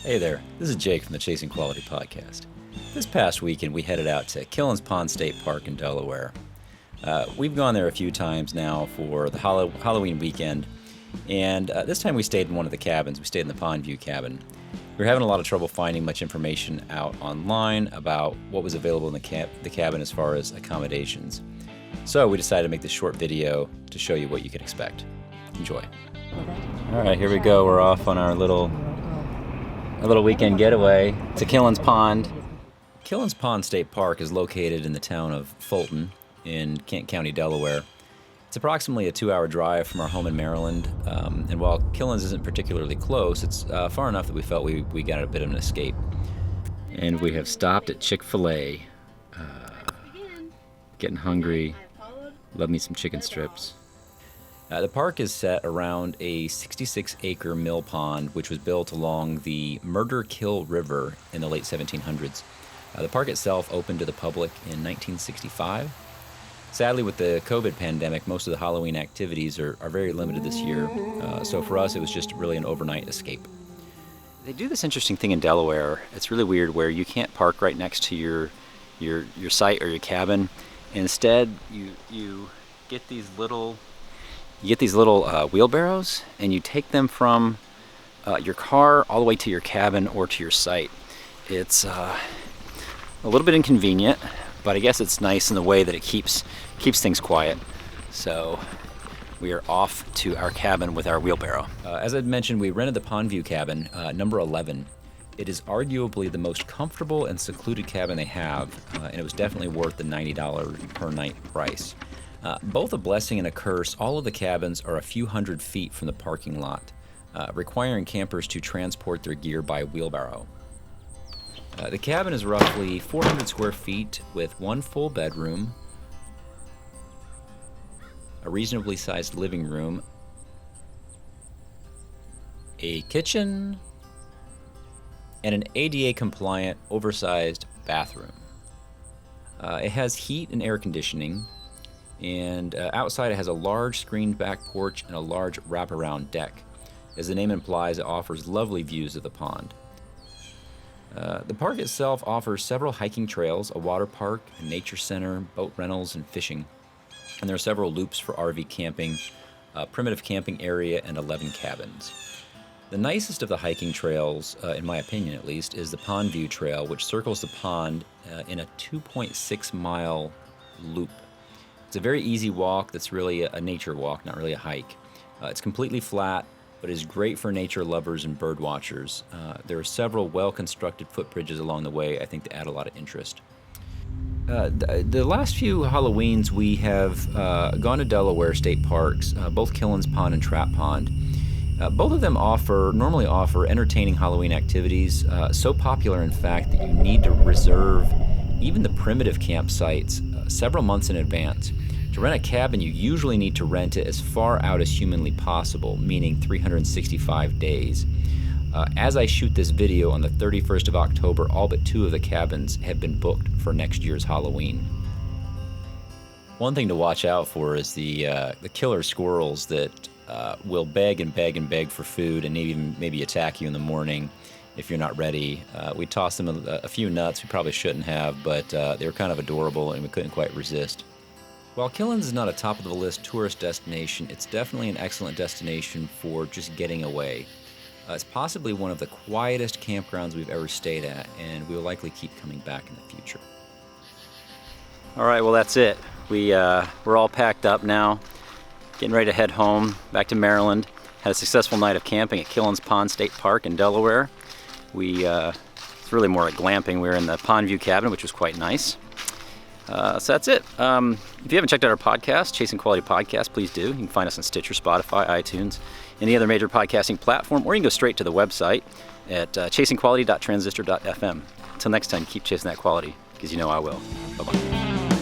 Hey there, this is Jake from the Chasing Quality podcast. This past weekend we headed out to Killens Pond State Park in Delaware. We've gone there a few times now for the Halloween weekend, and this time we stayed in one of the cabins. We stayed in the Pond View cabin. We were having a lot of trouble finding much information out online about what was available in the cabin as far as accommodations. So we decided to make this short video to show you what you can expect. Enjoy. All right, here we go. We're off on our little weekend getaway to Killens Pond. Killens Pond State Park is located in the town of Fulton in Kent County, Delaware. It's approximately a 2-hour drive from our home in Maryland, and while Killens isn't particularly close, it's far enough that we felt we got a bit of an escape. And we have stopped at Chick-fil-A. Getting hungry. Love me some chicken strips. The park is set around a 66-acre mill pond, which was built along the Murder-Kill River in the late 1700s. The park itself opened to the public in 1965. Sadly, with the COVID pandemic, most of the Halloween activities are very limited this year, so for us it was just really an overnight escape. They do this interesting thing in Delaware. It's really weird where you can't park right next to your site or your cabin. Instead, you get these little wheelbarrows, and you take them from your car all the way to your cabin or to your site. It's a little bit inconvenient, but I guess it's nice in the way that it keeps things quiet. So we are off to our cabin with our wheelbarrow. As I mentioned, we rented the Pond View cabin, number 11. It is arguably the most comfortable and secluded cabin they have, and it was definitely worth the $90 per night price. Both a blessing and a curse, all of the cabins are a few hundred feet from the parking lot, requiring campers to transport their gear by wheelbarrow. The cabin is roughly 400 square feet with one full bedroom, a reasonably sized living room, a kitchen, and an ADA-compliant, oversized bathroom. It has heat and air conditioning, and outside it has a large screened back porch and a large wraparound deck. As the name implies, it offers lovely views of the pond. The park itself offers several hiking trails, a water park, a nature center, boat rentals, and fishing. And there are several loops for RV camping, a primitive camping area, and 11 cabins. The nicest of the hiking trails, in my opinion at least, is the Pond View Trail, which circles the pond in a 2.6-mile loop. It's a very easy walk that's really a nature walk, not really a hike. It's completely flat, but is great for nature lovers and bird watchers. There are several well-constructed footbridges along the way, I think, to add a lot of interest. The last few Halloweens we have gone to Delaware state parks, both Killens Pond and Trap Pond. Both of them normally offer entertaining Halloween activities, so popular in fact that you need to reserve even the primitive campsites several months in advance. To rent a cabin, you usually need to rent it as far out as humanly possible, meaning 365 days. As I shoot this video on the 31st of October, all but 2 of the cabins have been booked for next year's Halloween. One thing to watch out for is the killer squirrels that will beg and beg and beg for food and even maybe attack you in the morning if you're not ready. We tossed them a few nuts we probably shouldn't have, but they were kind of adorable and we couldn't quite resist. While Killens is not a top-of-the-list tourist destination, it's definitely an excellent destination for just getting away. It's possibly one of the quietest campgrounds we've ever stayed at, and we will likely keep coming back in the future. All right, well that's it. We're all packed up now, getting ready to head home, back to Maryland. Had a successful night of camping at Killens Pond State Park in Delaware. It's really more like glamping. We were in the Pond View cabin, which was quite nice. So that's it. If you haven't checked out our podcast, Chasing Quality Podcast, please do. You can find us on Stitcher, Spotify, iTunes, any other major podcasting platform, or you can go straight to the website at chasingquality.transistor.fm. Until next time, keep chasing that quality, because you know I will. Bye-bye.